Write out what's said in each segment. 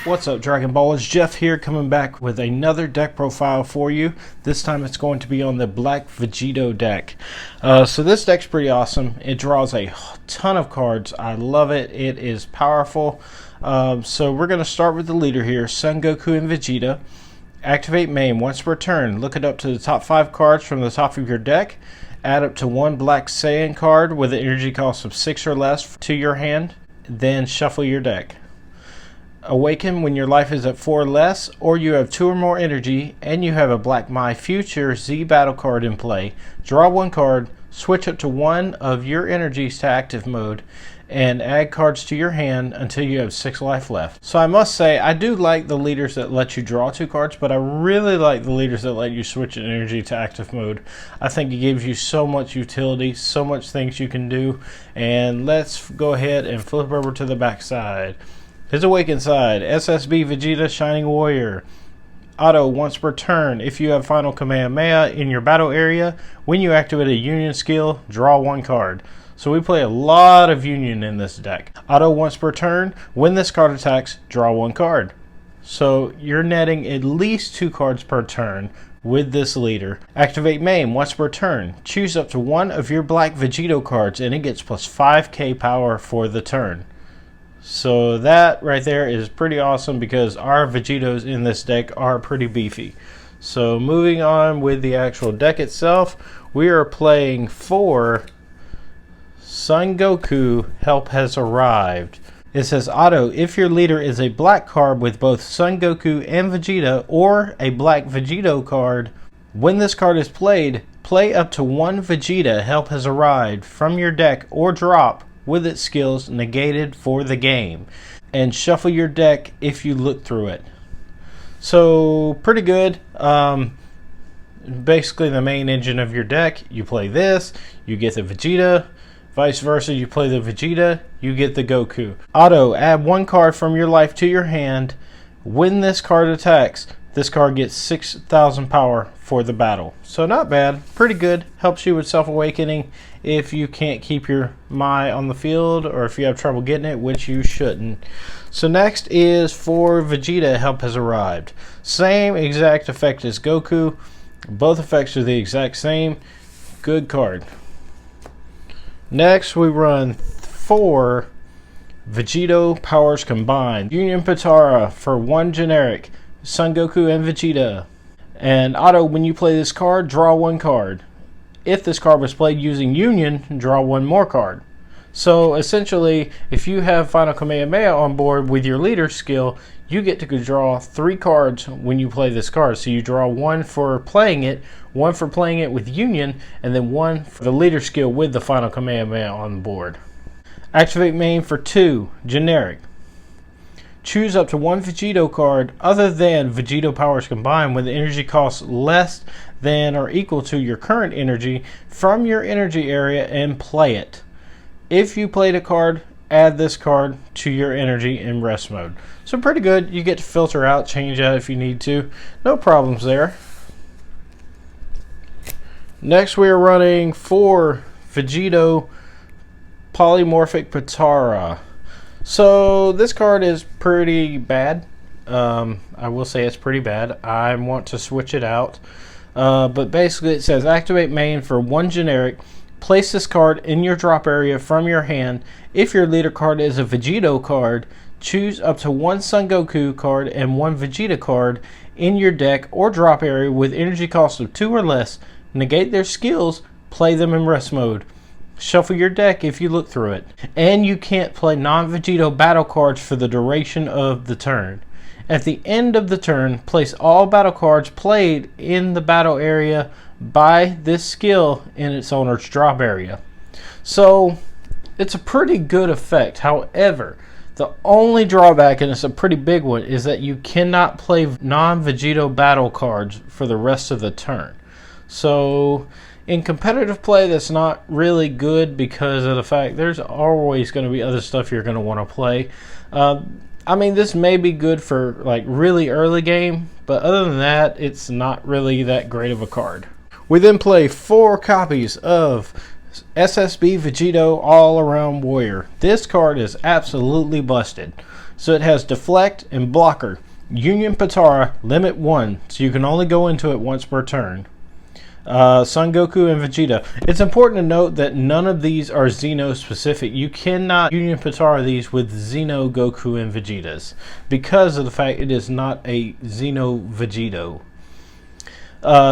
What's up, Dragon Ball? It's Jeff here, coming back with another deck profile for you. This time it's going to be on the Black Vegito deck. So this deck's pretty awesome. It draws a ton of cards. I love it. It is powerful. So we're going to start with the leader here, Son Goku and Vegeta. Activate main once per turn. Look it up to the top 5 cards from the top of your deck. Add up to 1 Black Saiyan card with an energy cost of 6 or less to your hand. Then shuffle your deck. Awaken when your life is at 4 or less, or you have 2 or more energy, and you have a Black My Future Z battle card in play. Draw 1 card, switch up to 1 of your energies to active mode, and add cards to your hand until you have 6 life left. So I must say, I do like the leaders that let you draw 2 cards, but I really like the leaders that let you switch an energy to active mode. I think it gives you so much utility, so much things you can do. And let's go ahead and flip over to the back side. His Awakened side, SSB Vegeta Shining Warrior. Auto once per turn. If you have Final Kamehameha in your battle area, when you activate a Union skill, draw 1 card. So we play a lot of Union in this deck. Auto once per turn. When this card attacks, draw 1 card. So you're netting at least 2 cards per turn with this leader. Activate main once per turn. Choose up to 1 of your Black Vegito cards and it gets plus 5k power for the turn. So that right there is pretty awesome because our Vegitos in this deck are pretty beefy. So moving on with the actual deck itself, we are playing for Son Goku, Help Has Arrived. It says auto, if your leader is a black card with both Son Goku and Vegeta, or a Black Vegito card, when this card is played, play up to 1 Vegeta, Help Has Arrived, from your deck or drop with its skills negated for the game, and shuffle your deck if you look through it. So pretty good. Basically the main engine of your deck, you play this, you get the Vegeta. Vice versa, you play the Vegeta, you get the Goku. Auto, add 1 card from your life to your hand. When this card attacks, this card gets 6,000 power for the battle. So not bad, pretty good. Helps you with self-awakening if you can't keep your Mai on the field, or if you have trouble getting it, which you shouldn't. So next is for Vegeta, Help Has Arrived. Same exact effect as Goku. Both effects are the exact same. Good card. Next we run 4 Vegito powers combined. Union Potara for 1 generic. Son Goku and Vegeta. And auto, when you play this card, draw 1 card. If this card was played using Union, draw 1 more card. So essentially, if you have Final Kamehameha on board with your leader skill, you get to draw 3 cards when you play this card. So you draw 1 for playing it, 1 for playing it with Union, and then 1 for the leader skill with the Final Kamehameha on board. Activate main for 2, generic. Choose up to 1 Vegito card other than Vegito powers combined with energy costs less than or equal to your current energy from your energy area and play it. If you played a card, add this card to your energy in rest mode. So pretty good. You get to filter out, change out if you need to. No problems there. Next we are running 4 Vegito Polymorphic Potara. So this card is pretty bad. I will say it's pretty bad. I want to switch it out. But basically it says activate main for 1 generic. Place this card in your drop area from your hand. If your leader card is a Vegito card, choose up to 1 Son Goku card and 1 Vegeta card in your deck or drop area with energy cost of 2 or less. Negate their skills, play them in rest mode. Shuffle your deck if you look through it. And you can't play non-Vegito battle cards for the duration of the turn. At the end of the turn, place all battle cards played in the battle area by this skill in its owner's drop area. So it's a pretty good effect. However, the only drawback, and it's a pretty big one, is that you cannot play non-Vegito battle cards for the rest of the turn. So in competitive play, that's not really good because of the fact there's always going to be other stuff you're going to want to play. I mean, this may be good for like really early game, but other than that, it's not really that great of a card. We then play 4 copies of SSB Vegito All Around Warrior. This card is absolutely busted. So it has deflect and blocker. Union Patara, limit 1, so you can only go into it once per turn. Son Goku and Vegeta. It's important to note that none of these are Xeno specific. You cannot Union Patara these with Xeno Goku and Vegetas because of the fact it is not a Xeno Vegito.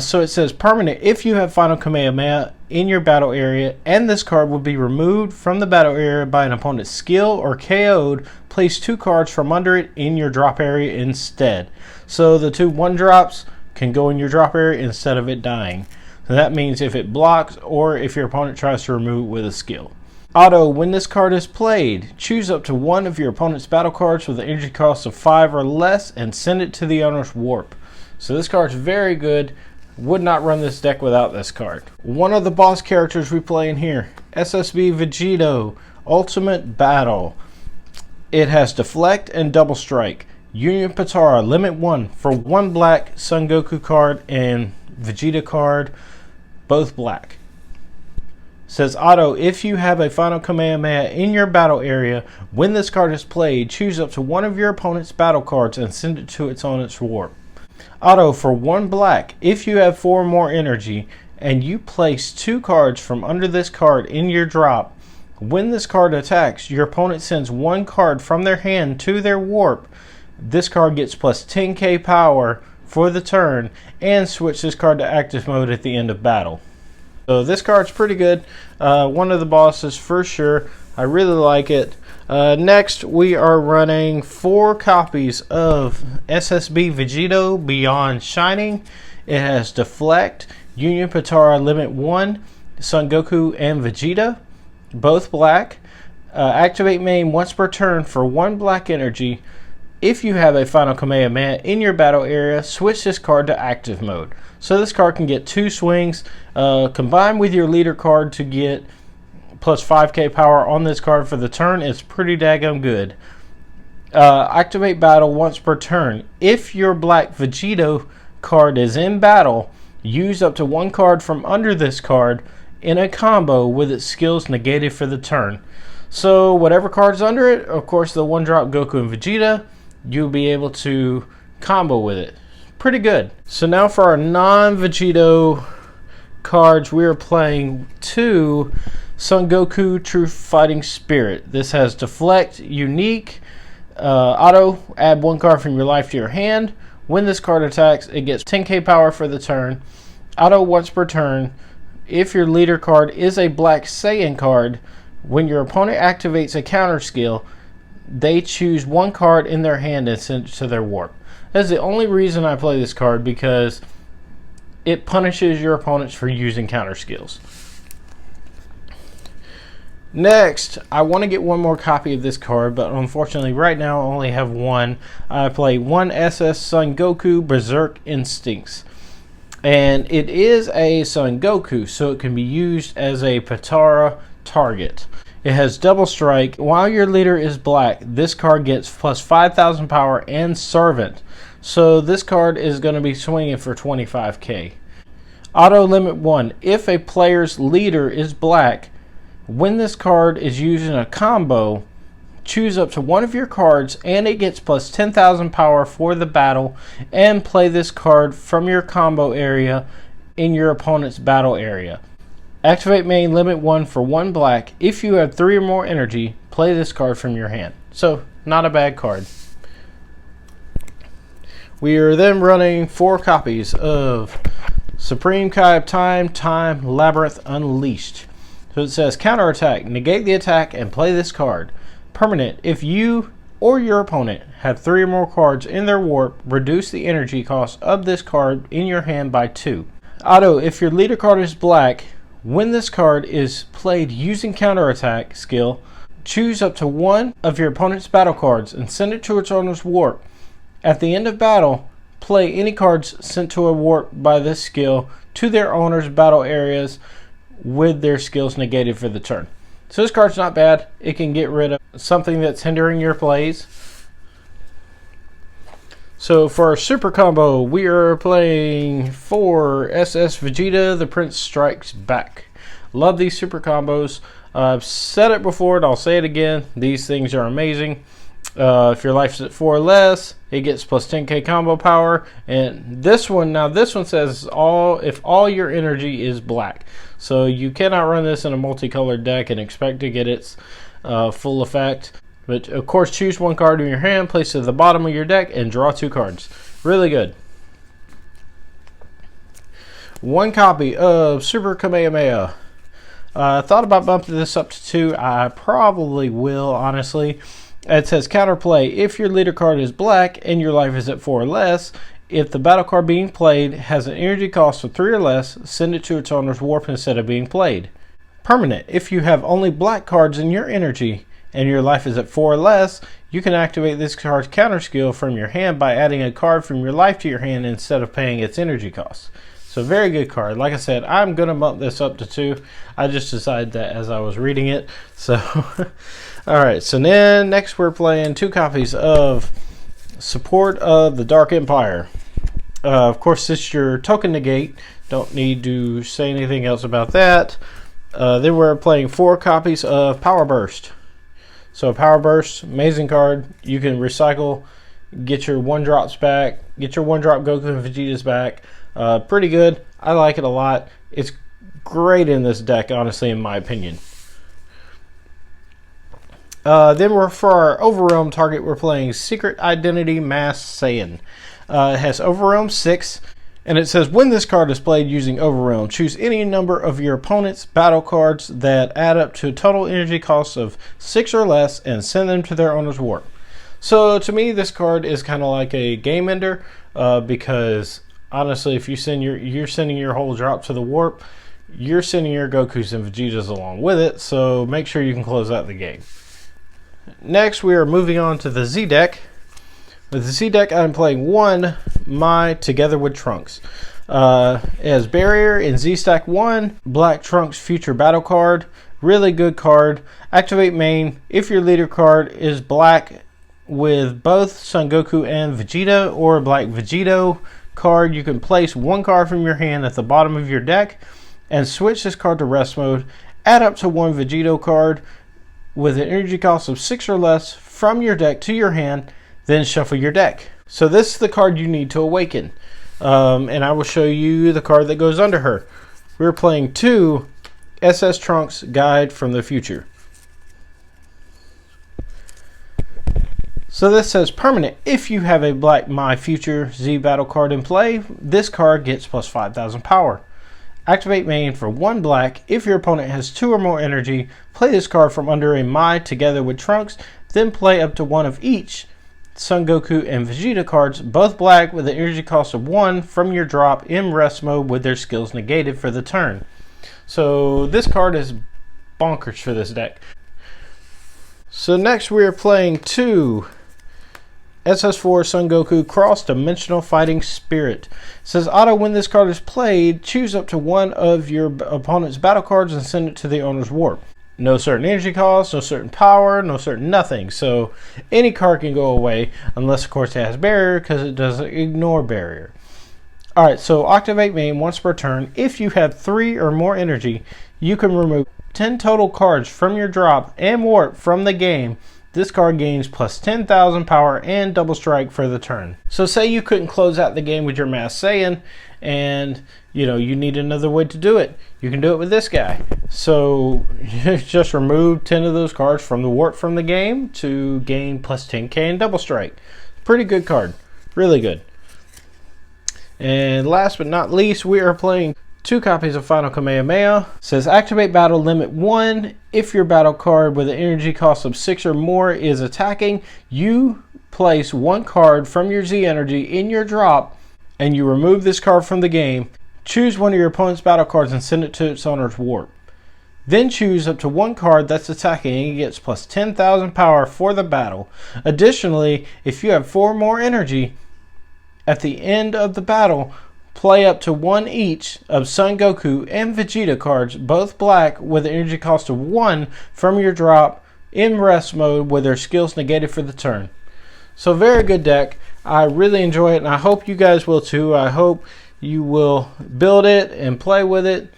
So it says permanent. If you have Final Kamehameha in your battle area and this card will be removed from the battle area by an opponent's skill or KO'd, place 2 cards from under it in your drop area instead. So the 2 1-drops can go in your drop area instead of it dying. So that means if it blocks or if your opponent tries to remove it with a skill. Auto, when this card is played, choose up to 1 of your opponent's battle cards with an energy cost of 5 or less and send it to the owner's warp. So this card's very good. Would not run this deck without this card. One of the boss characters we play in here, SSB Vegito, Ultimate Battle. It has deflect and double strike. Union Patara, limit 1 for 1 black Son Goku card and Vegeta card, both black. Says auto, if you have a Final Kamehameha in your battle area, when this card is played, choose up to 1 of your opponent's battle cards and send it to its owner's warp. Auto, for 1 black, if you have 4 more energy and you place 2 cards from under this card in your drop, when this card attacks, your opponent sends 1 card from their hand to their warp. This card gets plus 10k power for the turn and switch this card to active mode at the end of battle. So this card's pretty good. One of the bosses for sure. I really like it. Next, we are running 4 copies of SSB Vegito Beyond Shining. It has Deflect, Union Patara Limit 1, Son Goku and Vegeta, both black. Activate main once per turn for 1 black energy. If you have a Final Kamehameha in your battle area, switch this card to active mode. So this card can get 2 swings. Combine with your leader card to get plus 5k power on this card for the turn. It's pretty daggum good. Activate battle once per turn. If your black Vegito card is in battle, use up to 1 card from under this card in a combo with its skills negated for the turn. So whatever card's under it, of course the 1-drop Goku and Vegeta, you'll be able to combo with it. Pretty good. So now for our non-Vegito cards, we are playing 2 Son Goku True Fighting Spirit. This has Deflect, Unique, Auto, add 1 card from your life to your hand. When this card attacks, it gets 10k power for the turn. Auto once per turn. If your leader card is a Black Saiyan card, when your opponent activates a counter skill, they choose 1 card in their hand and send it to their warp. That's the only reason I play this card, because it punishes your opponents for using counter skills. Next, I want to get 1 more copy of this card, but unfortunately right now I only have 1. I play 1 SS Son Goku Berserk Instincts. And it is a Son Goku, so it can be used as a Patara target. It has double strike. While your leader is black, this card gets plus 5,000 power and servant. So this card is going to be swinging for 25k. Auto limit 1. If a player's leader is black, when this card is used in a combo, choose up to 1 of your cards and it gets plus 10,000 power for the battle, and play this card from your combo area in your opponent's battle area. Activate main limit 1 for 1 black. If you have 3 or more energy, play this card from your hand. So, not a bad card. We are then running 4 copies of Supreme Kai of Time Labyrinth Unleashed. So it says counterattack, negate the attack and play this card. Permanent, if you or your opponent have 3 or more cards in their warp, reduce the energy cost of this card in your hand by 2. Auto, if your leader card is black, when this card is played using counterattack skill, choose up to 1 of your opponent's battle cards and send it to its owner's warp. At the end of battle, play any cards sent to a warp by this skill to their owner's battle areas with their skills negated for the turn. So this card's not bad. It can get rid of something that's hindering your plays. So for our super combo, we are playing 4 SS Vegeta, the Prince Strikes Back. Love these super combos. I've said it before and I'll say it again. These things are amazing. If your life's at 4 or less, it gets plus 10k combo power. And this one, now this one says if all your energy is black. So you cannot run this in a multicolored deck and expect to get its full effect. But of course, choose one card in your hand, place it at the bottom of your deck, and draw 2 cards. Really good. One copy of Super Kamehameha. I thought about bumping this up to 2. I probably will, honestly. It says counterplay. If your leader card is black and your life is at 4 or less, if the battle card being played has an energy cost of 3 or less, send it to its owner's warp instead of being played. Permanent. If you have only black cards in your energy and your life is at 4 or less, you can activate this card's counter skill from your hand by adding a card from your life to your hand instead of paying its energy cost. So very good card. Like I said, I'm going to bump this up to 2. I just decided that as I was reading it. So, alright, so then next we're playing 2 copies of Support of the Dark Empire. Of course, this is your token negate. Don't need to say anything else about that. Then we're playing 4 copies of Power Burst. So Power Burst, amazing card. You can recycle, get your 1-drops back, get your 1-drop Goku and Vegeta's back. Pretty good. I like it a lot. It's great in this deck, honestly, in my opinion. Then for our Overwhelm target, we're playing Secret Identity Mass Saiyan. It has Overwhelm 6. And it says, when this card is played using Overwhelm, choose any number of your opponent's battle cards that add up to a total energy cost of 6 or less and send them to their owner's warp. So to me, this card is kind of like a game ender because honestly, if you're sending your whole drop to the warp, you're sending your Gokus and Vegetas along with it. So make sure you can close out the game. Next, we are moving on to the Z deck. With the Z deck, I'm playing 1 Mai together with Trunks. As Barrier in Z Stack 1, Black Trunks Future Battle card. Really good card. Activate main. If your leader card is black with both Son Goku and Vegeta or a black Vegito card, you can place 1 card from your hand at the bottom of your deck and switch this card to rest mode. Add up to 1 Vegito card with an energy cost of 6 or less from your deck to your hand. Then shuffle your deck. So this is the card you need to awaken. And I will show you the card that goes under her. We're playing 2 SS Trunks Guide from the Future. So this says permanent. If you have a black My Future Z battle card in play, this card gets plus 5,000 power. Activate main for 1 black. If your opponent has 2 or more energy, play this card from under a My together with Trunks. Then play up to 1 of each Son Goku and Vegeta cards, both black with an energy cost of 1 from your drop in rest mode with their skills negated for the turn. So this card is bonkers for this deck. So next we are playing 2 SS4 Son Goku Cross Dimensional Fighting Spirit. It says auto, when this card is played, choose up to 1 of your opponent's battle cards and send it to the owner's warp. No certain energy cost, no certain power, no certain nothing. So any card can go away unless of course it has barrier, because it doesn't ignore barrier. Alright, so activate main once per turn. If you have 3 or more energy, you can remove 10 total cards from your drop and warp from the game. This card gains plus 10,000 power and double strike for the turn. So say you couldn't close out the game with your Mass Saiyan and you need another way to do it. You can do it with this guy. So just remove 10 of those cards from the warp from the game to gain plus 10k and double strike. Pretty good card. Really good. And last but not least, we are playing 2 copies of Final Kamehameha. It says activate battle limit 1. If your battle card with an energy cost of 6 or more is attacking, you place 1 card from your Z energy in your drop and you remove this card from the game. Choose 1 of your opponent's battle cards and send it to its owner's warp. Then choose up to 1 card that's attacking and it gets plus 10,000 power for the battle. Additionally, if you have 4 more energy at the end of the battle, play up to 1 each of Son Goku and Vegeta cards, both black with an energy cost of 1 from your drop in rest mode with their skills negated for the turn. So very good deck. I really enjoy it and I hope you guys will too. I hope you will build it and play with it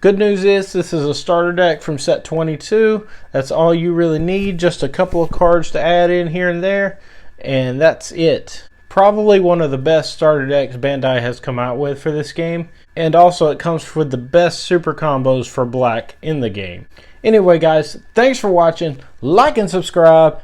Good news is this is a starter deck from set 22. That's all you really need, just a couple of cards to add in here and there, and that's it. Probably one of the best starter decks Bandai has come out with for this game, and also it comes with the best super combos for black in the game. Anyway guys, thanks for watching, like and subscribe,